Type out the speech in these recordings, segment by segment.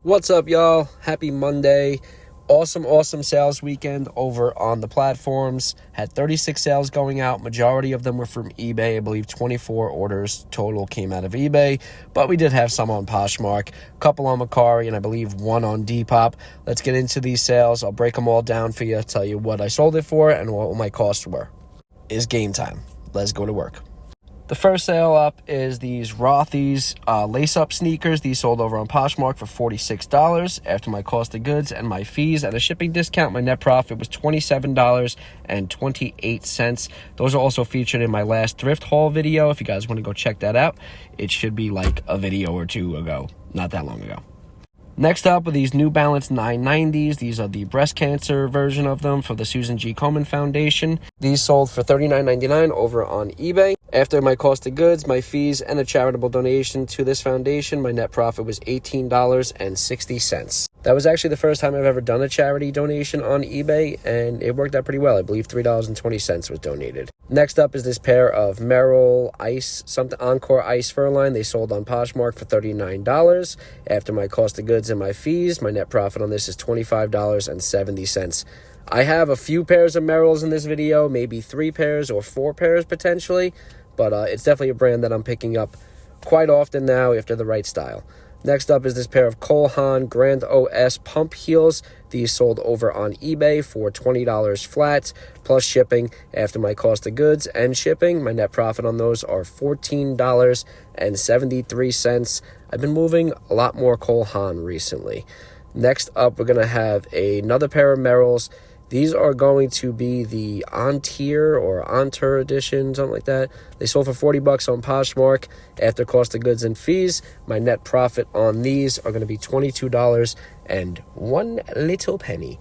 What's up, y'all? Happy Monday. Awesome sales weekend over on the platforms. Had 36 sales going out. Majority of them were from eBay. I believe 24 orders total came out of eBay, but we did have some on Poshmark, a couple on Mercari, and I believe one on Depop. Let's get into these sales. I'll break them all down for you, tell you what I sold it for and what my costs were. It's game time. Let's go to work. The first sale up is these Rothy's lace-up sneakers. These sold over on Poshmark for $46. After my cost of goods and my fees and a shipping discount, my net profit was $27.28. Those are also featured in my last thrift haul video. If you guys want to go check that out, it should be like a video or two ago, not that long ago. Next up are these New Balance 990s. These are the breast cancer version of them for the Susan G. Komen Foundation. These sold for $39.99 over on eBay. After my cost of goods, my fees, and a charitable donation to this foundation, my net profit was $18.60. That was actually the first time I've ever done a charity donation on eBay, and it worked out pretty well. I believe $3.20 was donated. Next up is this pair of Merrell Encore Ice Furline. They sold on Poshmark for $39. After my cost of goods and my fees, my net profit on this is $25.70. I have a few pairs of Merrells in this video, maybe 3 pairs or 4 pairs potentially, but it's definitely a brand that I'm picking up quite often now after the right style. Next up is this pair of Cole Haan Grand OS pump heels. These sold over on eBay for $20 flat, plus shipping. After my cost of goods and shipping, my net profit on those are $14.73. I've been moving a lot more Cole Haan recently. Next up, we're going to have another pair of Merrells. These are going to be the On-Tier or On-Tour edition, something like that. They sold for $40 on Poshmark. After cost of goods and fees, my net profit on these are going to be $22 and 1 little penny.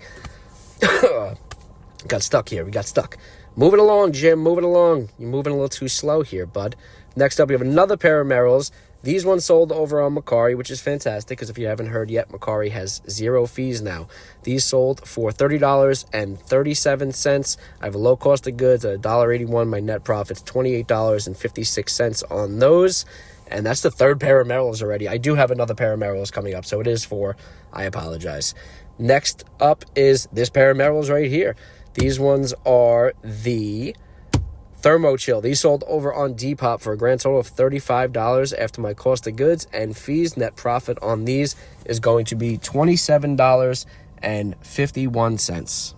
Got stuck here. We got stuck. Moving along, Jim. Moving along. You're moving a little too slow here, bud. Next up, we have another pair of Merrells. These ones sold over on Mercari, which is fantastic because if you haven't heard yet, Mercari has 0 fees now. These sold for $30.37. I have a low cost of goods at $1.81. My net profit's $28.56 on those. And that's the third pair of Merrells already. I do have another pair of Merrells coming up, so it is 4. I apologize. Next up is this pair of Merrells right here. These ones are the Thermo Chill. These sold over on Depop for a grand total of $35. After my cost of goods and fees, net profit on these is going to be $27.51.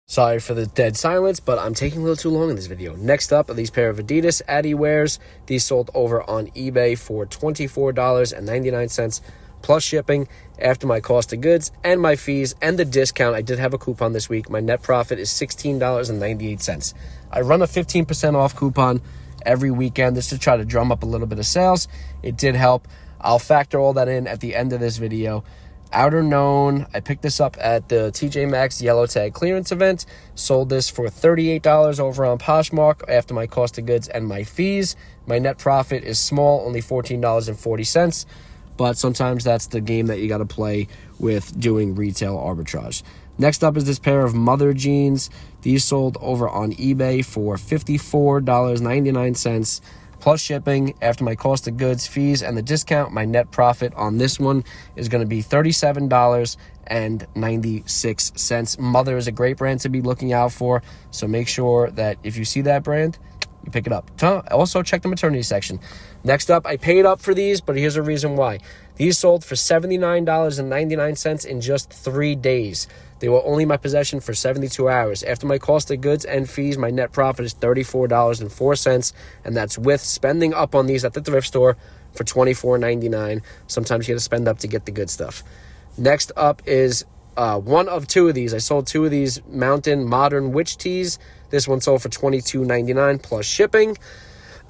Sorry for the dead silence, but I'm taking a little too long in this video. Next up are these pair of Adidas Addy Wears. These sold over on eBay for $24.99 plus shipping. After my cost of goods and my fees and the discount, I did have a coupon this week. My net profit is $16.98. I run a 15% off coupon every weekend just to try to drum up a little bit of sales. It did help. I'll factor all that in at the end of this video. Outer Known, I picked this up at the TJ Maxx Yellow Tag clearance event. Sold this for $38 over on Poshmark. After my cost of goods and my fees, my net profit is small, only $14.40. But sometimes that's the game that you got to play with doing retail arbitrage. Next up is this pair of Mother jeans. These sold over on eBay for $54.99 plus shipping. After my cost of goods, fees, and the discount, my net profit on this one is going to be $37.96. Mother is a great brand to be looking out for, so make sure that if you see that brand, you pick it up. Also, check the maternity section. Next up, I paid up for these, but here's a reason why. These sold for $79.99 in just 3 days. They were only in my possession for 72 hours. After my cost of goods and fees, my net profit is $34.04, and that's with spending up on these at the thrift store for $24.99. Sometimes you got to spend up to get the good stuff. Next up is one of 2 of these. I sold 2 of these Mountain Modern Witch tees. This one sold for $22.99 plus shipping.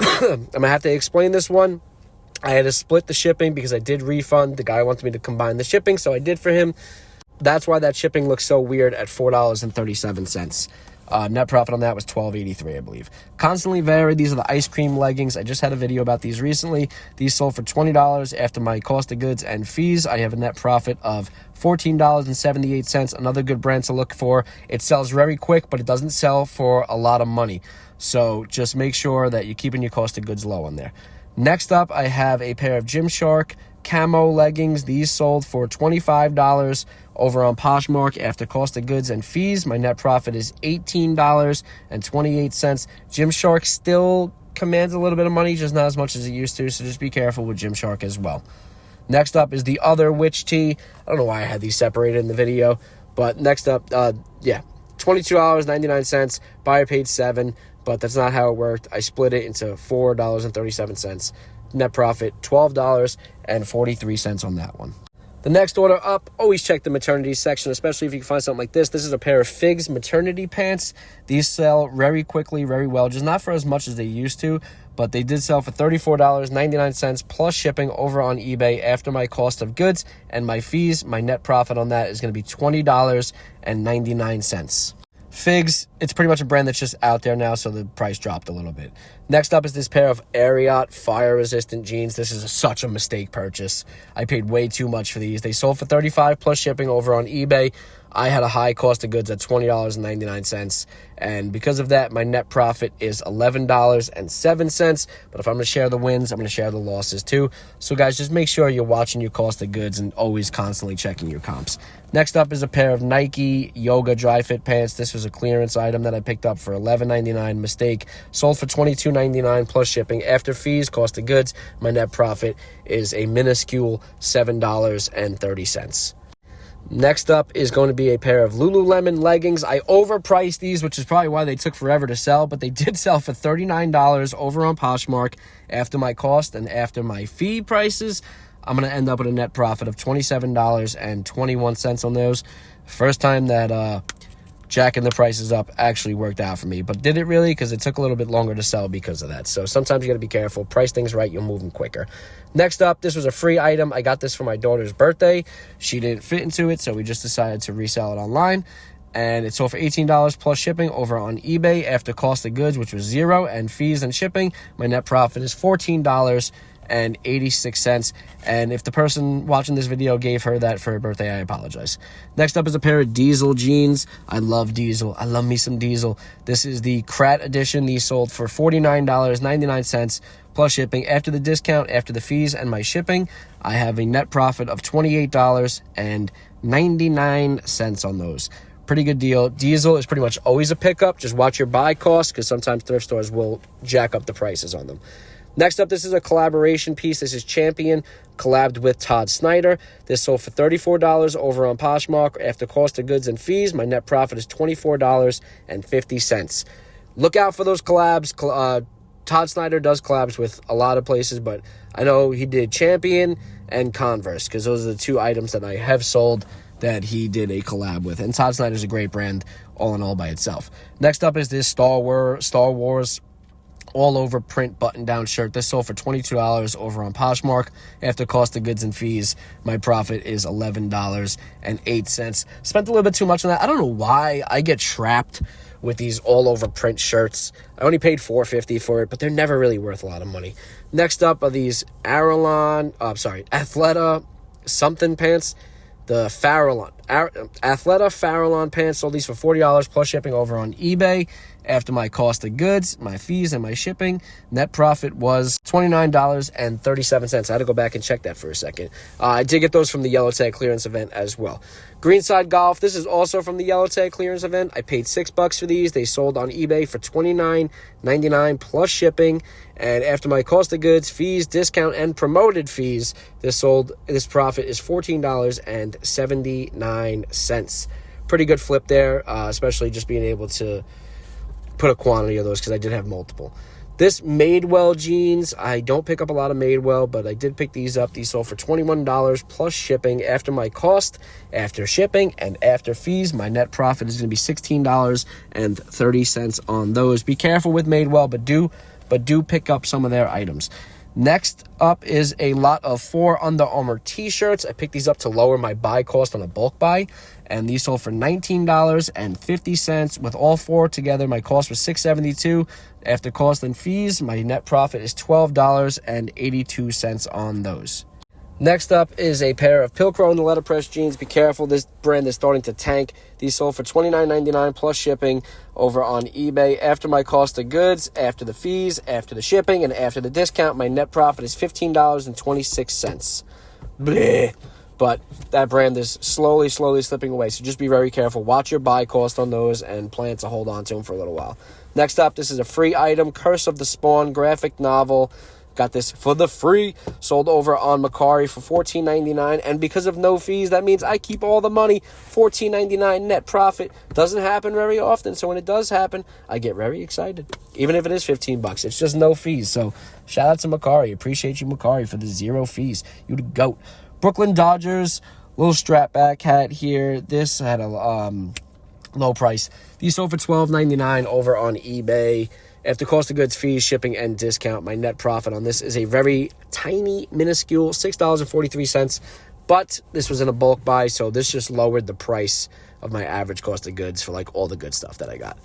I'm going to have to explain this one. I had to split the shipping because I did refund. The guy wanted me to combine the shipping, so I did for him. That's why that shipping looks so weird at $4.37. Net profit on that was $12.83, I believe. Constantly Varied. These are the ice cream leggings. I just had a video about these recently. These sold for $20 after my cost of goods and fees. I have a net profit of $14.78. Another good brand to look for. It sells very quick, but it doesn't sell for a lot of money. So just make sure that you're keeping your cost of goods low on there. Next up, I have a pair of Gymshark camo leggings. These sold for $25 over on Poshmark. After cost of goods and fees, my net profit is $18.28. Gymshark still commands a little bit of money, just not as much as it used to, so just be careful with Gymshark as well. Next up is the other witch tee. I don't know why I had these separated in the video, but next up, $22.99. Buyer paid $7, but that's not how it worked. I split it into $4.37. Net profit, $12.43 on that one. The next order up, always check the maternity section, especially if you can find something like this. This is a pair of Figs maternity pants. These sell very quickly, very well, just not for as much as they used to, but they did sell for $34.99 plus shipping over on eBay. After my cost of goods and my fees, my net profit on that is going to be $20.99. Figs, it's pretty much a brand that's just out there now, so the price dropped a little bit. Next up is this pair of Ariat fire-resistant jeans. This is such a mistake purchase. I paid way too much for these. They sold for $35 plus shipping over on eBay. I had a high cost of goods at $20.99, and because of that, my net profit is $11.07. But if I'm going to share the wins, I'm going to share the losses too. So guys, just make sure you're watching your cost of goods and always constantly checking your comps. Next up is a pair of Nike Yoga Dry Fit pants. This was a clearance item that I picked up for $11.99. Mistake. Sold for $22.99 plus shipping. After fees, cost of goods, my net profit is a minuscule $7.30. Next up is going to be a pair of Lululemon leggings. I overpriced these, which is probably why they took forever to sell, but they did sell for $39 over on Poshmark. After my cost and after my fee prices, I'm going to end up with a net profit of $27.21 on those. First time that jacking the prices up actually worked out for me. But did it really? Because it took a little bit longer to sell because of that. So sometimes you got to be careful. Price things right, you'll move them quicker. Next up, this was a free item. I got this for my daughter's birthday. She didn't fit into it, so we just decided to resell it online. And it sold for $18 plus shipping over on eBay. After cost of goods, which was $0, and fees and shipping, my net profit is $14.86. And if the person watching this video gave her that for her birthday, I apologize. Next up is a pair of Diesel jeans. I love Diesel. I love me some Diesel. This is the Krat edition. These sold for $49.99 plus shipping. After the discount, after the fees and my shipping, I have a net profit of $28.99 on those. Pretty good deal. Diesel is pretty much always a pickup. Just watch your buy costs, because sometimes thrift stores will jack up the prices on them. Next up, this is a collaboration piece. This is Champion collabed with Todd Snyder. This sold for $34 over on Poshmark. After cost of goods and fees, my net profit is $24.50. Look out for those collabs. Todd Snyder does collabs with a lot of places, but I know he did Champion and Converse, because those are the two items that I have sold that he did a collab with. And Todd Snyder's a great brand all in all by itself. Next up is this Star Wars all over print button down shirt. This sold for $22 over on Poshmark. After cost of goods and fees, my profit is $11.08. Spent a little bit too much on that. I don't know why I get trapped with these all over print shirts. I only paid $4.50 for it, but they're never really worth a lot of money. Next up are these Athleta something pants. The Athleta Farallon pants, sold these for $40 plus shipping over on eBay. After my cost of goods, my fees, and my shipping, net profit was $29.37. I had to go back and check that for a second. I did get those from the Yellow Tag clearance event as well. Greenside Golf, this is also from the Yellow Tag clearance event. I paid $6 for these. They sold on eBay for $29.99 plus shipping. And after my cost of goods, fees, discount, and promoted fees, this profit is $14.79. Pretty good flip there, especially just being able to put a quantity of those, because I did have multiple. This Madewell jeans, I don't pick up a lot of Madewell, but I did pick these up. These sold for $21 plus shipping. After my cost, after shipping, and after fees, my net profit is going to be $16.30 on those. Be careful with Madewell, but do pick up some of their items. Next up is a lot of 4 Under Armour t-shirts. I picked these up to lower my buy cost on a bulk buy, and these sold for $19.50. With all 4 together, my cost was $6.72. After cost and fees, my net profit is $12.82 on those. Next up is a pair of Pilcrow in the letterpress jeans. Be careful, this brand is starting to tank. These sold for $29.99 plus shipping over on eBay. After my cost of goods, after the fees, after the shipping, and after the discount, my net profit is $15.26. Bleh. But that brand is slowly slipping away. So just be very careful. Watch your buy cost on those and plan to hold on to them for a little while. Next up, this is a free item, Curse of the Spawn graphic novel. Got this for the free. Sold over on Mercari for $14.99. And because of no fees, that means I keep all the money. $14.99 net profit. Doesn't happen very often. So when it does happen, I get very excited. Even if it is $15. It's just no fees. So shout out to Mercari. Appreciate you, Mercari, for the 0 fees. You the GOAT. Brooklyn Dodgers. Little strap back hat here. This had a low price. These sold for $12.99 over on eBay. After cost of goods, fees, shipping, and discount, my net profit on this is a very tiny, minuscule $6.43. But this was in a bulk buy, so this just lowered the price of my average cost of goods for like all the good stuff that I got.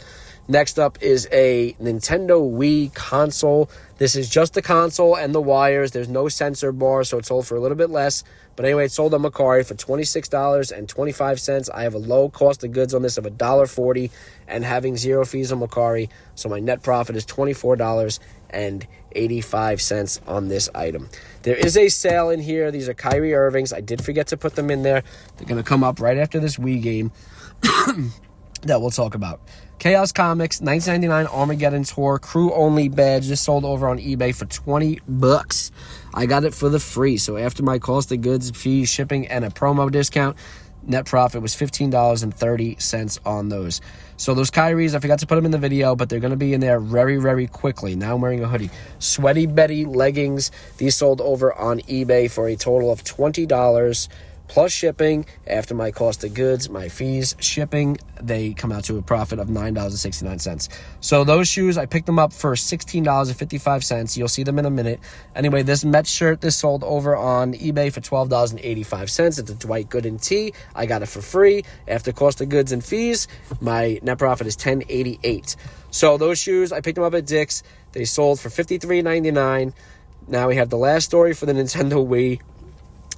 Next up is a Nintendo Wii console. This is just the console and the wires. There's no sensor bar, so it sold for a little bit less. But anyway, it sold on Mercari for $26.25. I have a low cost of goods on this of $1.40 and having 0 fees on Mercari. So my net profit is $24.85 on this item. There is a sale in here. These are Kyrie Irvings. I did forget to put them in there. They're going to come up right after this Wii game that we'll talk about. Chaos Comics, $19.99 Armageddon Tour, crew-only badge. This sold over on eBay for $20. I got it for the free. So after my cost of goods, fees, shipping, and a promo discount, net profit was $15.30 on those. So those Kyries, I forgot to put them in the video, but they're going to be in there very quickly. Now I'm wearing a hoodie. Sweaty Betty leggings. These sold over on eBay for a total of $20. Plus shipping. After my cost of goods, my fees, shipping, they come out to a profit of $9.69. So those shoes, I picked them up for $16.55. You'll see them in a minute. Anyway, this Mets shirt, this sold over on eBay for $12.85. It's a Dwight Gooden tee. I got it for free. After cost of goods and fees, my net profit is $10.88. So those shoes, I picked them up at Dick's. They sold for $53.99. Now we have the last story for the Nintendo Wii.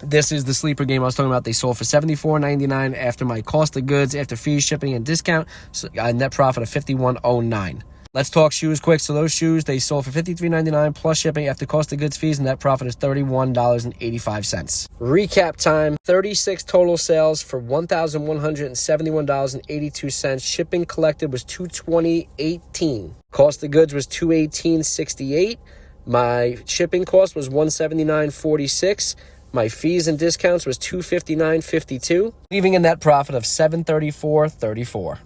This is the sleeper game I was talking about. They sold for $74.99 after my cost of goods, after fees, shipping, and discount. So a net profit of $51.09. Let's talk shoes quick. So those shoes, they sold for $53.99 plus shipping after cost of goods, fees, and net profit is $31.85. Recap time, 36 total sales for $1,171.82. Shipping collected was $220.18. Cost of goods was $218.68. My shipping cost was $179.46. My fees and discounts was $259.52, leaving a net profit of $734.34.